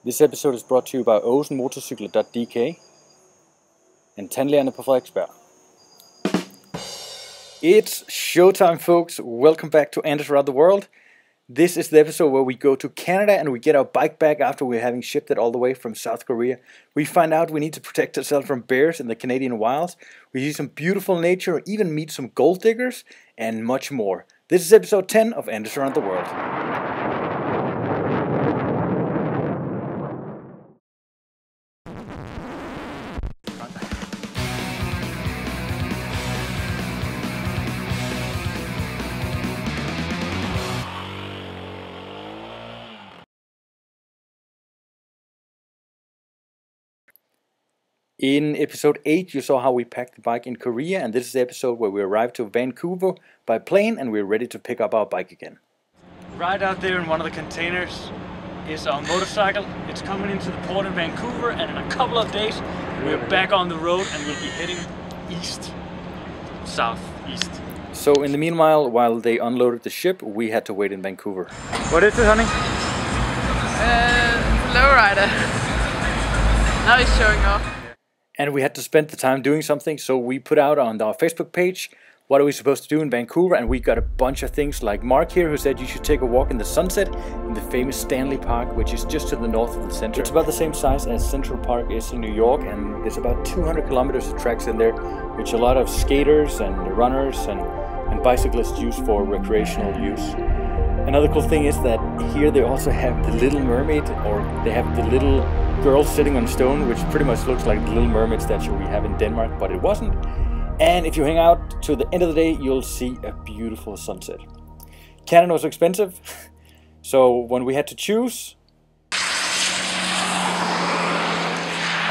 This episode is brought to you by Motorcykler.dk and Tandlægerne på Frederiksberg. It's showtime, folks. Welcome back to Anders Around the World. This is the episode where we go to Canada and we get our bike back after we're having shipped it all the way from South Korea. We find out we need to protect ourselves from bears in the Canadian wilds. We see some beautiful nature, even meet some gold diggers, and much more. This is episode 10 of Anders Around the World. In episode 8 you saw how we packed the bike in Korea, and this is the episode where we arrived to Vancouver by plane and we're ready to pick up our bike again. Right out there in one of the containers is our motorcycle. It's coming into the port in Vancouver, and in a couple of days we're back on the road and we'll be heading east, southeast. So in the meanwhile, while they unloaded the ship, we had to wait in Vancouver. What is it, honey? Lowrider. Now he's showing off. And we had to spend the time doing something, so we put out on our Facebook page, what are we supposed to do in Vancouver, and we got a bunch of things like Mark here who said you should take a walk in the sunset in the famous Stanley Park, which is just to the north of the center. It's about the same size as Central Park is in New York, and there's about 200 kilometers of tracks in there, which a lot of skaters and runners and bicyclists use for recreational use. Another cool thing is that here they also have the Little Mermaid, or they have the little girl sitting on a stone, which pretty much looks like the Little Mermaid statue we have in Denmark, but it wasn't. And if you hang out to the end of the day, you'll see a beautiful sunset. Canada was expensive, so when we had to choose... I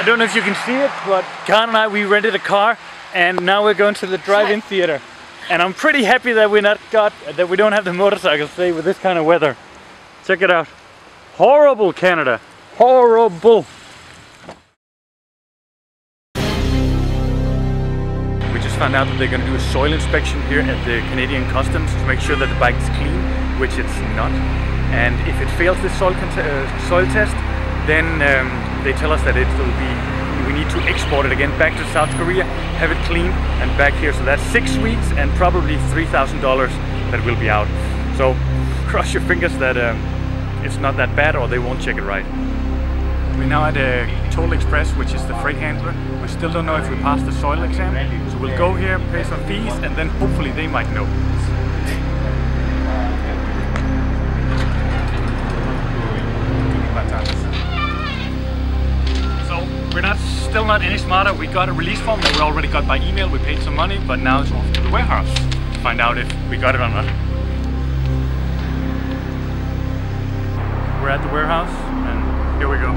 don't know if you can see it, but Karen and I, we rented a car, and now we're going to the drive-in theater. And I'm pretty happy that we don't have the motorcycle today with this kind of weather. Check it out. Horrible, Canada. Horrible. We just found out that they're going to do a soil inspection here at the Canadian Customs to make sure that the bike is clean, which it's not. And if it fails this soil test, then they tell us that we need to export it again back to South Korea, have it cleaned, and back here. So that's 6 weeks and probably $3,000 that will be out. So cross your fingers that it's not that bad, or they won't check it right. We're now at a Toll Express, which is the freight handler. We still don't know if we passed the soil exam, so we'll go here, pay some fees, and then hopefully they might know. So we're still not any smarter. We got a release form that we already got by email. We paid some money, but now it's off to the warehouse to find out if we got it or not. We're at the warehouse, and here we go.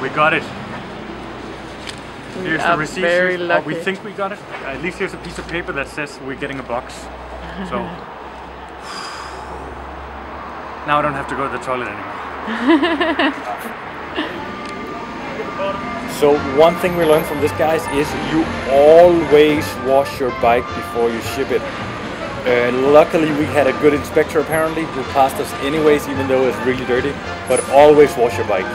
We got it. Here's the receipt. Very lucky. We think we got it. At least here's a piece of paper that says we're getting a box. So now I don't have to go to the toilet anymore. So one thing we learned from this, guys, is you always wash your bike before you ship it. Luckily we had a good inspector apparently who passed us anyways, even though it's really dirty, but always wash your bike.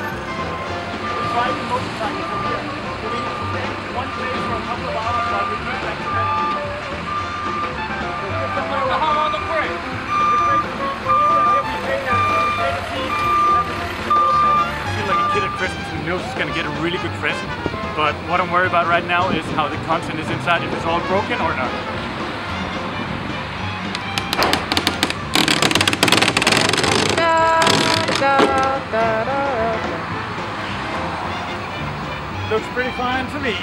Christmas, and knows he's going to get a really good present, but what I'm worried about right now is how the content is inside, if it's all broken or not. Looks pretty fine to me.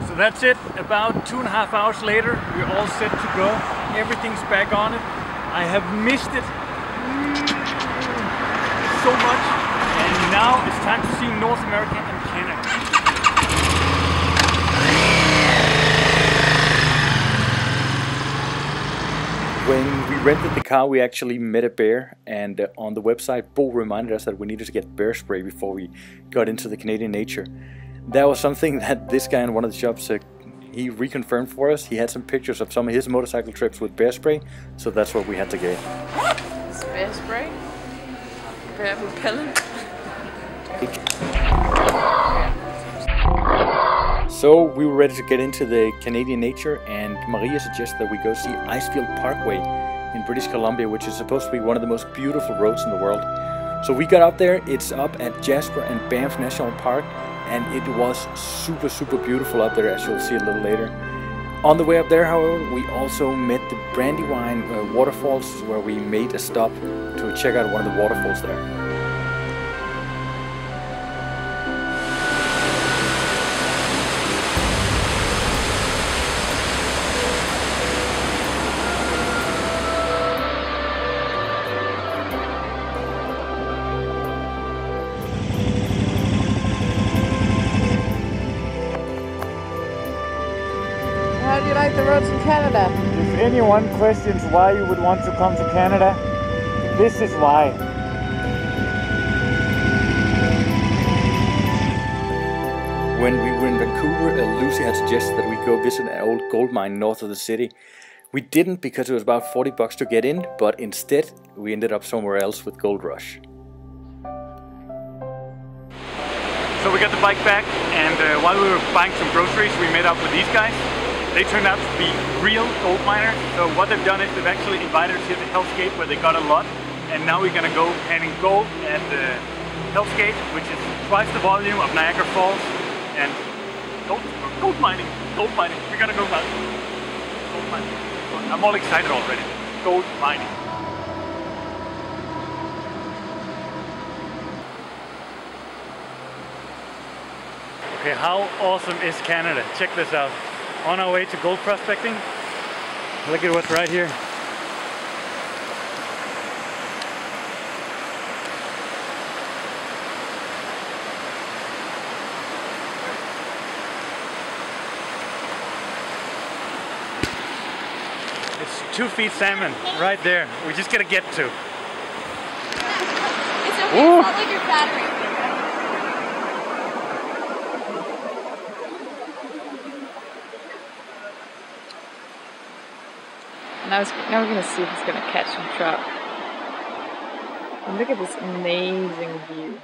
So that's it. About 2.5 hours later, we're all set to go. Everything's back on it. I have missed it so much, and now it's time to see North America and Canada. When we rented the car, we actually met a bear, and on the website, Bo reminded us that we needed to get bear spray before we got into the Canadian nature. That was something that this guy in one of the shops, he reconfirmed for us. He had some pictures of some of his motorcycle trips with bear spray, so that's what we had to get. It's bear spray? Bear repellent? So we were ready to get into the Canadian nature, and Maria suggested that we go see Icefield Parkway in British Columbia, which is supposed to be one of the most beautiful roads in the world. So we got out there. It's up at Jasper and Banff National Park, and it was super beautiful up there, as you'll see a little later. On the way up there, however, we also met the Brandywine waterfalls, where we made a stop to check out one of the waterfalls there. How do you like the roads in Canada? If anyone questions why you would want to come to Canada, this is why. When we were in Vancouver, Lucy had suggested that we go visit an old gold mine north of the city. We didn't because it was about $40 to get in, but instead we ended up somewhere else with Goldrush. So we got the bike back, and while we were buying some groceries, we met up with these guys. They turned out to be real gold miners. So what they've done is they've actually invited us here to Hell's Gate, where they got a lot. And now we're gonna go panning gold at Hell's Gate, which is twice the volume of Niagara Falls. And gold mining. We're gonna go mining. Gold mining. I'm all excited already. Gold mining. Okay, how awesome is Canada? Check this out. On our way to gold prospecting, look at what's right here. It's 2 feet salmon right there. We just gotta get to. It's okay, it's not like your battery. Now we're going to see if it's going to catch some trout. And look at this amazing view.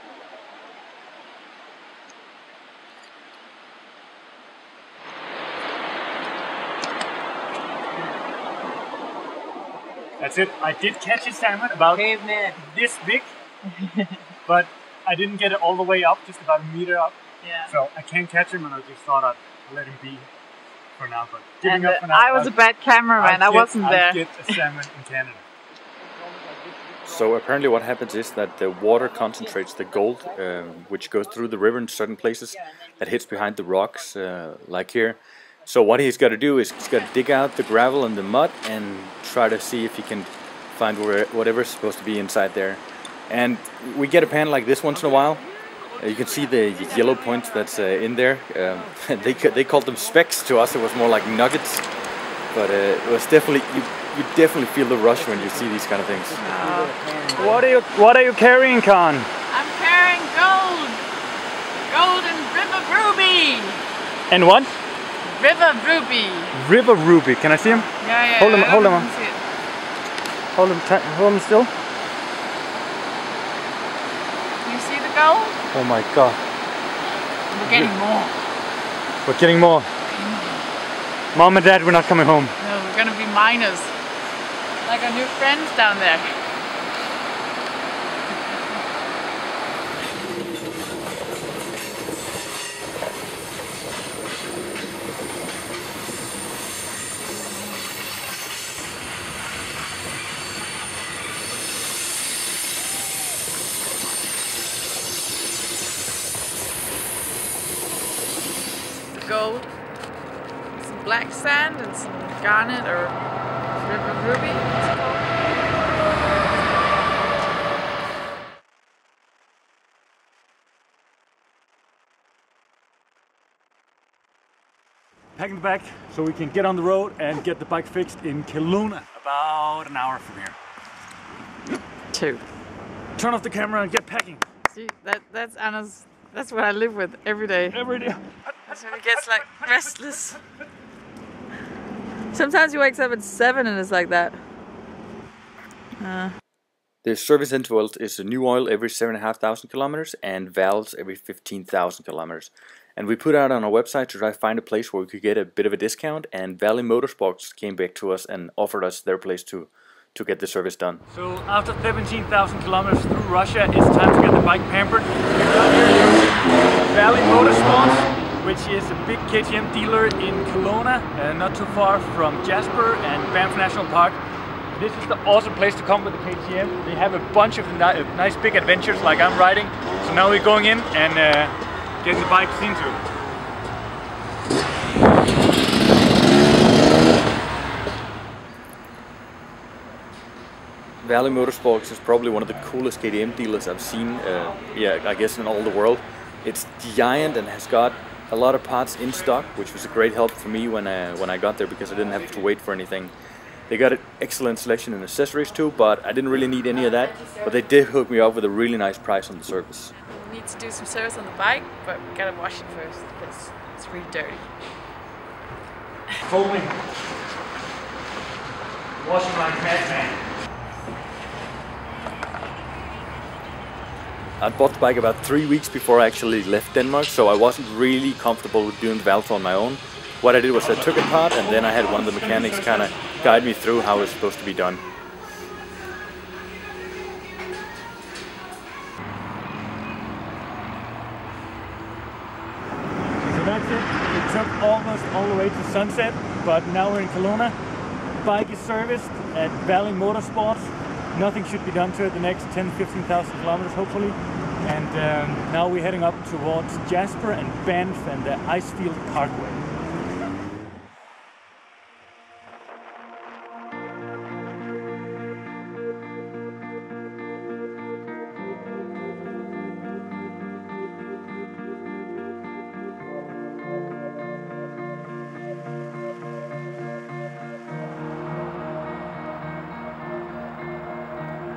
That's it. I did catch a salmon about this big, but I didn't get it all the way up, just about a meter up. Yeah. So I can't catch him, and I just thought I'd let him be for now. But giving up for now. I was a bad cameraman. I wasn't there. I'll get a salmon in Canada. So apparently what happens is that the water concentrates the gold, which goes through the river in certain places, that hits behind the rocks, like here. So what he's got to do is he's got to dig out the gravel and the mud and try to see if he can find whatever's supposed to be inside there. And we get a pan like this once in a while. You can see the yellow points that's in there. They called them specks. To us it was more like nuggets. But it was definitely, you definitely feel the rush when you see these kind of things. What are you carrying, Con? I'm carrying gold! Gold and river ruby! And what? River ruby! River ruby. Can I see him? Yeah. Hold him I on. can see it. Hold him still. Can you see the gold? Oh my god. We're getting more. We're getting more. Mom and Dad, we're not coming home. No, we're gonna be miners. Like our new friends down there. Gold, some black sand and some garnet or river ruby. packing the bag so we can get on the road and get the bike fixed in Kelowna, about an hour from here. 2. Turn off the camera and get packing. See, that's Anna's, that's what I live with every day. Every day. That's when he gets like restless. Sometimes he wakes up at 7 and it's like that. The service intervals is a new oil every 7,500 kilometers and valves every 15,000 kilometers. And we put out on our website to try to find a place where we could get a bit of a discount, and Valley Motorsports came back to us and offered us their place to get the service done. So after 17,000 kilometers through Russia, it's time to get the bike pampered. We're down here at Valley Motorsports, which is a big KTM dealer in Kelowna, not too far from Jasper and Banff National Park. This is the awesome place to come with the KTM. They have a bunch of nice big adventures like I'm riding. So now we're going in and getting the bike seen to. Valley Motorsports is probably one of the coolest KTM dealers I've seen, I guess in all the world. It's giant and has got a lot of parts in stock, which was a great help for me when I got there, because I didn't have to wait for anything. They got an excellent selection in accessories too, but I didn't really need any of that. But they did hook me up with a really nice price on the service. We need to do some service on the bike, but we gotta wash it first because it's really dirty. Foaming. Washing like madman. I bought the bike about 3 weeks before I actually left Denmark, so I wasn't really comfortable with doing the valves on my own. What I did was I took it apart, and then I had one of the mechanics kind of guide me through how it's supposed to be done. So that's it. It took almost all the way to sunset, but now we're in Kelowna. The bike is serviced at Valley Motorsports. Nothing should be done to it the next 10-15,000 kilometers, hopefully. And now we're heading up towards Jasper and Banff and the Icefield parkway.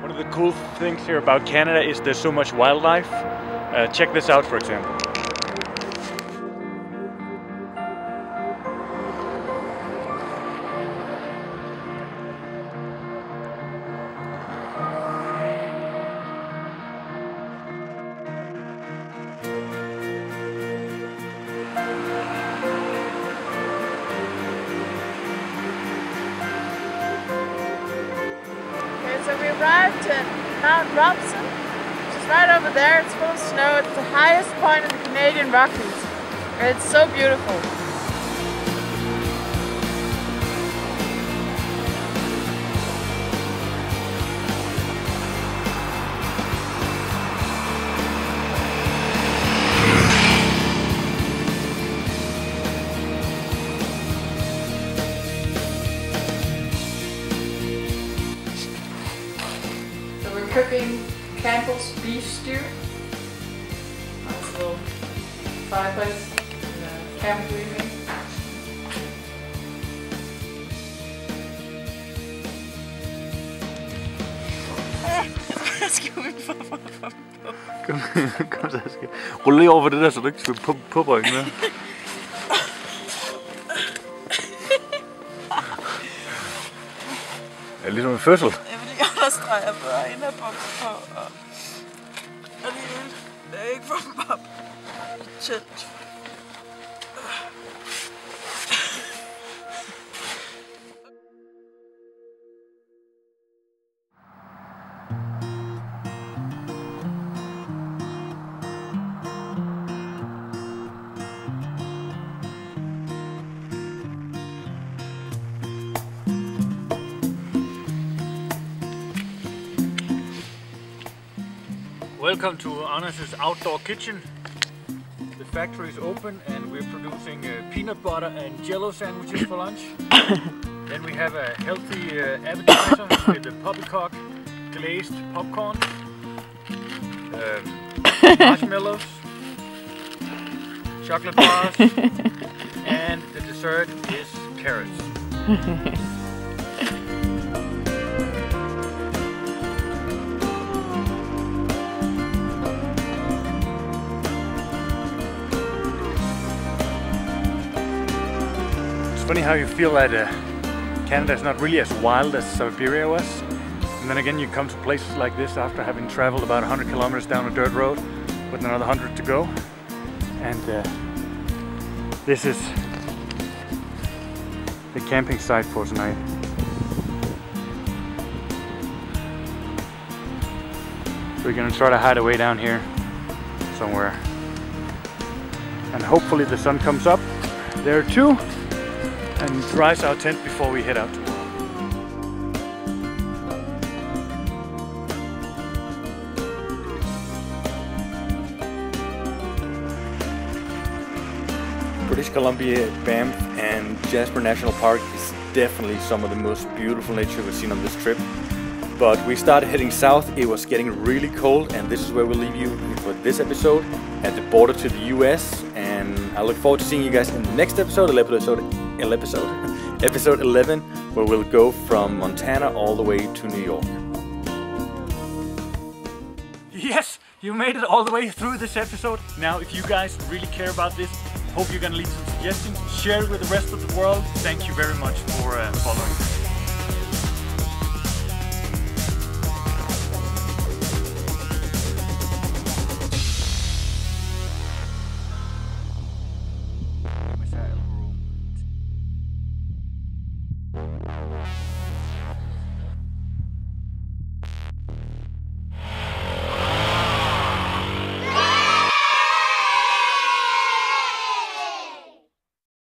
One of the cool things here about Canada is there's so much wildlife. Check this out, for example. So we arrived at Mount Robson, which is right over there. It's full of snow. It's the highest point in the Canadian Rockies. And it's so beautiful. Cooking Campbell's beef stew. Nice little fireplace and camp grieving. Kom så, Aske. Rul lige over for det der, så du ikke skal på ryggen med. Det er ligesom en fødsel. Jeg vil lige understrege, at jeg har inderbuks på, og alligevel er jeg ikke varmt op i telt. Welcome to Anders' outdoor kitchen. The factory is open and we're producing peanut butter and jello sandwiches for lunch. Then we have a healthy appetizer with the poppycock glazed popcorn, marshmallows, chocolate bars, And the dessert is carrots. It's funny how you feel that Canada is not really as wild as Siberia was. And then again you come to places like this after having traveled about 100 kilometers down a dirt road with another 100 to go. And this is the camping site for tonight. We're gonna try to hide away down here somewhere. And hopefully the sun comes up there too and dries our tent before we head out. British Columbia, Banff and Jasper National Park is definitely some of the most beautiful nature we've seen on this trip. But we started heading south, it was getting really cold, and this is where we'll leave you for this episode at the border to the US. And I look forward to seeing you guys in the next episode 11, where we'll go from Montana all the way to New York. Yes, you made it all the way through this episode. Now, if you guys really care about this, hope you're gonna leave some suggestions, share it with the rest of the world. Thank you very much for following.